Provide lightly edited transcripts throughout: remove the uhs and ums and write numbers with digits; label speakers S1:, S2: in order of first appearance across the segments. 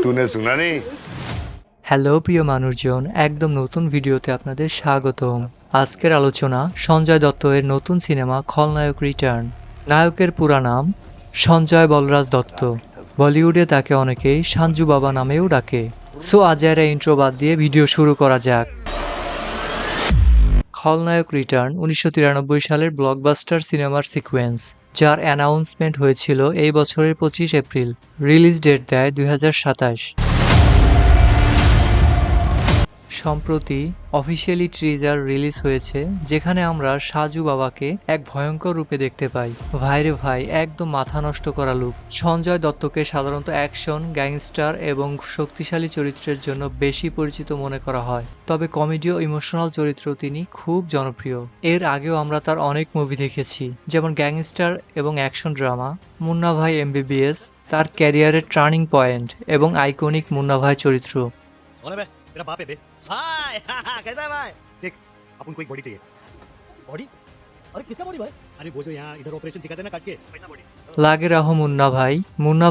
S1: तूने सुना नहीं?
S2: হ্যালো প্রিয় মানুষজন, একদম নতুন ভিডিওতে আপনাদের স্বাগতম। আজকের আলোচনা সঞ্জয় দত্ত এর নতুন সিনেমা খলনায়ক রিটার্ন। নায়কের পুরা নাম সঞ্জয় বলরাজ দত্ত। বলিউডে তাকে অনেকেই সাঞ্জু বাবা নামেও ডাকে। সো আজাইরা ইন্ট্রো বাদ দিয়ে ভিডিও শুরু করা যাক। খলনায়ক রিটার্ন 1993 সালের ব্লকবাস্টার সিনেমার সিকোয়েন্স, যার অ্যানাউন্সমেন্ট হয়েছিল এই বছরের 25 এপ্রিল। রিলিজ ডেট দেয় 2027। সম্প্রতি অফিসিয়ালি ট্রিজার রিলিজ হয়েছে, যেখানে আমরা সাজু বাবাকে এক ভয়ঙ্কর রূপে দেখতে পাই। ভাইরে ভাই, একদম মাথা নষ্ট করা লুক। সঞ্জয় দত্তকে সাধারণত অ্যাকশন, গ্যাংস্টার এবং শক্তিশালী চরিত্রের জন্য বেশি পরিচিত মনে করা হয়, তবে কমেডি ও ইমোশনাল চরিত্রেও তিনি খুব জনপ্রিয়। এর আগেও আমরা তার অনেক মুভি দেখেছি, যেমন গ্যাংস্টার এবং অ্যাকশন ড্রামা মুন্না ভাই এমবিবিএস, তার ক্যারিয়ারের টার্নিং পয়েন্ট এবং আইকনিক মুন্না ভাই চরিত্র।
S3: मेरा बाप है बे। हाय कैसा है भाई? देख अपन को एक बॉडी चाहिए। बॉडी? अरे किसका बॉडी भाई? अरे वो जो यहाँ इधर ऑपरेशन सिखाते ना काट के पैसा बॉडी।
S2: লাগে রাহো মুন্না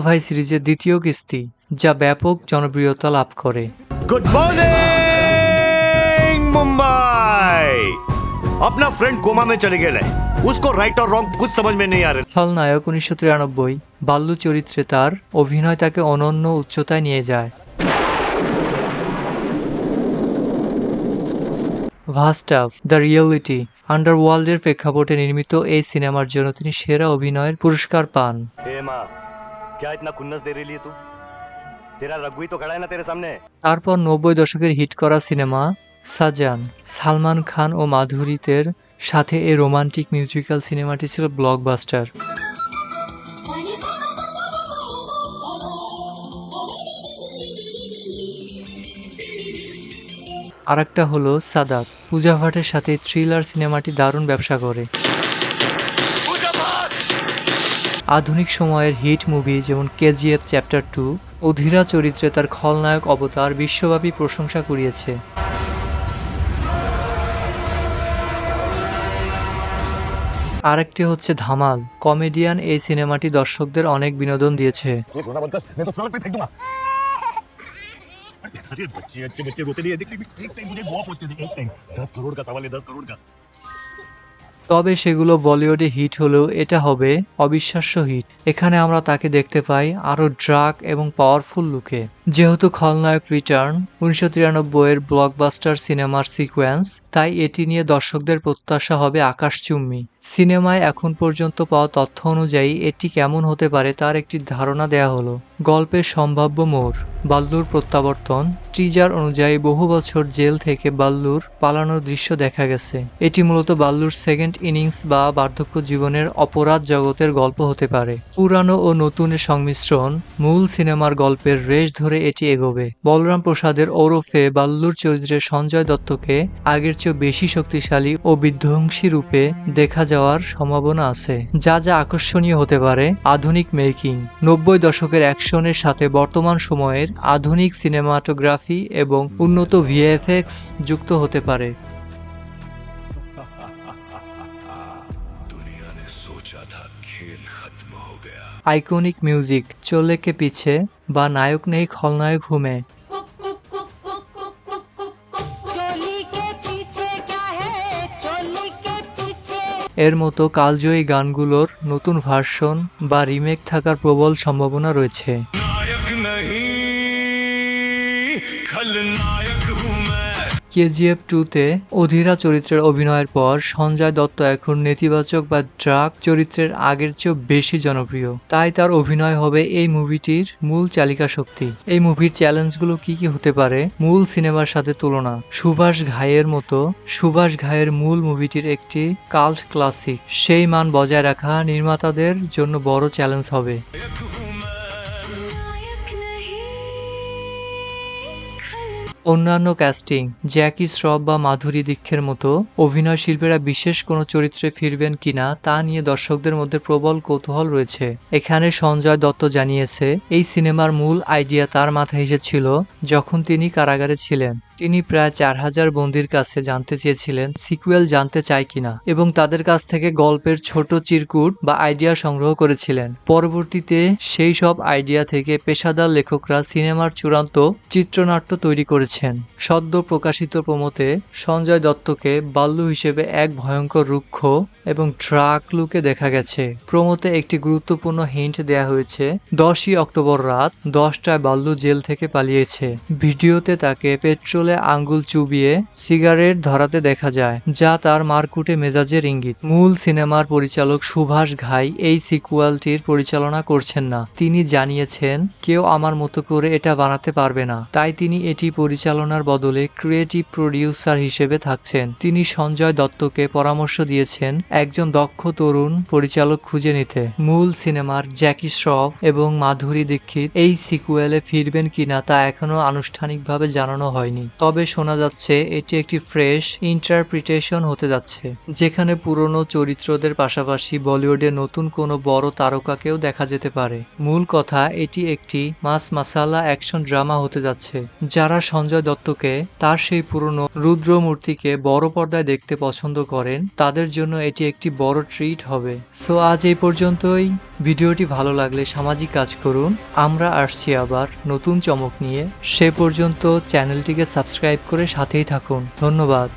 S2: ভাই সিরিজের দ্বিতীয় কিস্তি, যা ব্যাপক জনপ্রিয়তা লাভ করে।
S1: Good morning Mumbai. अपना फ्रेंड कोमा में चले गए, उसको राइट और रॉन्ग कुछ समझ में नहीं आ रहा।
S2: খলনায়ক 1993 বাল্লু চরিত্রে তার অভিনয় তাকে অনন্য উচ্চতায় নিয়ে যায়। ভাস্টাভ দ্য রিয়েলিটি আন্ডারওয়ার্ল্ডের প্রেক্ষাপটে নির্মিত এই সিনেমার জন্য তিনি সেরা অভিনয়ের পুরস্কার পান।
S3: क्या इतना खुन्नस दे रही है तू? तेरा रघुई तो खड़ा है ना तेरे सामने।
S2: তারপর 90 দশকের হিট করা সিনেমা সাজান, সালমান খান ও মাধুরীতের সাথে এই রোমান্টিক মিউজিক্যাল সিনেমাটি ছিল ব্লকবাস্টার। আরেকটা হলো সাদাত। পূজা ভাটের সাথে থ্রিলার সিনেমাটি দারুণ ব্যবসা করে। আধুনিক সময়ের হিট মুভি যেমন কেজিএফ চ্যাপ্টার 2 অধীরা চরিত্রে তার খলনায়ক অবতার বিশ্বব্যাপী প্রশংসা কুড়িয়েছে। আরেকটি হচ্ছে ধামাল। কমেডিয়ান এই সিনেমাটি দর্শকদের অনেক বিনোদন দিয়েছে।
S3: अरे बच्चे बच्चे रोते नहीं है। देख एक टाइम मुझे बहुत पूछते थे, एक टाइम 10 करोड़ का सवाल है, 10 करोड़ का।
S2: তবে সেগুলো বলিউডে হিট হলেও এটা হবে অবিশ্বাস্য হিট। এখানে আমরা তাকে দেখতে পাই আরও ড্রাগ এবং পাওয়ারফুল লুকে। যেহেতু খলনায়ক রিটার্ন 1993 এর ব্লকবাস্টার সিনেমার সিকোয়েন্স, তাই এটি নিয়ে দর্শকদের প্রত্যাশা হবে আকাশচুম্বী। সিনেমায় এখন পর্যন্ত পাওয়া তথ্য অনুযায়ী এটি কেমন হতে পারে তার একটি ধারণা দেয়া হলো। গল্পের সম্ভাব্য মোড়, বাল্লুর প্রত্যাবর্তন। টিজার অনুযায়ী বহু বছর জেল থেকে বাল্লুর পালানোর দৃশ্য দেখা গেছে। এটি মূলত বাল্লুর সেকেন্ড ইনিংস বা বার্ধক্য জীবনের অপরাধ জগতের গল্প হতে পারে। পুরানো ও নতুনের সংমিশ্রণ। মূল সিনেমার গল্পের রেশ ধরে এটি এগোবে। বলরাম প্রসাদের ওরফে বাল্লুর চরিত্রে সঞ্জয় দত্তকে আগের চেয়ে বেশি শক্তিশালী ও বিধ্বংসী রূপে দেখা যাওয়ার সম্ভাবনা আছে, যা যা আকর্ষণীয় হতে পারে। আধুনিক মেকিং, 90 দশকের অ্যাকশনের সাথে বর্তমান সময়ের আধুনিক সিনেমাটোগ্রাফি এবং উন্নত ভিএফএক্স যুক্ত হতে পারে। আইকনিক মিউজিক, চলে কে পিছে বা নায়ক নেই খলনায়ক হুমে, এর মতো কালজয়ী গানগুলোর নতুন ভার্সন বা রিমেক থাকার প্রবল সম্ভাবনা রয়েছে। কেজিএফ 2-তে অধীরা চরিত্রের অভিনয়ের পর সঞ্জয় দত্ত এখন নেতিবাচক বা ড্রাগ চরিত্রের আগের চেয়েও বেশি জনপ্রিয়, তাই তার অভিনয় হবে এই মুভিটির মূল চালিকা শক্তি। এই মুভির চ্যালেঞ্জগুলো কি কি হতে পারে? মূল সিনেমার সাথে তুলনা। সুভাষ ঘাইয়ের মূল মুভিটির একটি কাল্ট ক্লাসিক, সেই মান বজায় রাখা নির্মাতাদের জন্য বড় চ্যালেঞ্জ হবে। অন্যান্য ক্যাস্টিং, জ্যাকি শ্রফ বা মাধুরী দীক্ষের মতো অভিনয় শিল্পীরা বিশেষ কোনো চরিত্রে ফিরবেন কিনা তা নিয়ে দর্শকদের মধ্যে প্রবল কৌতূহল রয়েছে। এখানে সঞ্জয় দত্ত জানিয়েছে, এই সিনেমার মূল আইডিয়া তার মাথায় এসেছিল যখন তিনি কারাগারে ছিলেন। তিনি প্রায় 4000 বন্দির কাছে জানতে চেয়েছিলেন সিকুয়েল জানতে চায় কিনা এবং তাদের কাছ থেকে গল্পের ছোট চিরকুট বা আইডিয়া সংগ্রহ করেছিলেন। পরবর্তীতে সেই সব আইডিয়া থেকে পেশাদার লেখকরা সিনেমার চূড়ান্ত চিত্রনাট্য তৈরি করেছেন। সদ্য প্রকাশিত প্রোমোতে সঞ্জয় দত্তকে বাল্লু হিসেবে এক ভয়ঙ্কর রুক্ষ এবং ড্রাক লুকে দেখা গেছে। প্রোমোতে একটি গুরুত্বপূর্ণ হিন্ট দেয়া হয়েছে, 10ই অক্টোবর রাত 10টায় বাল্লু জেল থেকে পালিয়েছে। ভিডিওতে তাকে পেট্রোলে আঙ্গুল চুবিয়ে সিগারেট ধরাতে দেখা যায়, যা তার মারকুটে মেজাজের ইঙ্গিত। মূল সিনেমার পরিচালক সুভাষ ঘাই এই সিকুয়ালটির পরিচালনা করছেন না। তিনি জানিয়েছেন, কেউ আমার মতো করে এটা বানাতে পারবে না, তাই তিনি এটি পরিচালনার বদলে ক্রিয়েটিভ প্রডিউসার হিসেবে থাকছেন। তিনি সঞ্জয় দত্তকে পরামর্শ দিয়েছেন একজন দক্ষ তরুণ পরিচালক খুঁজে নিতে। মূল সিনেমার জ্যাকি শ্রফ এবং মাধুরী দীক্ষিত এই সিকুয়েলে ফিরবেন কিনা তা এখনো আনুষ্ঠানিকভাবে জানানো হয়নি, তবে শোনা যাচ্ছে এটি একটি ফ্রেশ ইন্টারপ্রিটেশন হতে যাচ্ছে, যেখানে পুরনো চরিত্রদের পাশাপাশি বলিউডে নতুন কোনো বড় তারকাকেও দেখা যেতে পারে। মূল কথা, এটি একটি মাস মাসালা অ্যাকশন ড্রামা হতে যাচ্ছে। যারা সঞ্জয় দত্তকে তার সেই পুরনো রুদ্রমূর্তিকে বড় পর্দায় দেখতে পছন্দ করেন তাদের জন্য এটি একটি বড় ট্রিট হবে। সো আজ এই পর্যন্তই। ভিডিওটি ভালো লাগলে সামাজিক কাজ করুন। আমরা আসছি আবার নতুন চমক নিয়ে। সে পর্যন্ত চ্যানেলটিকে সাবস্ক্রাইব করে সাথেই থাকুন। ধন্যবাদ।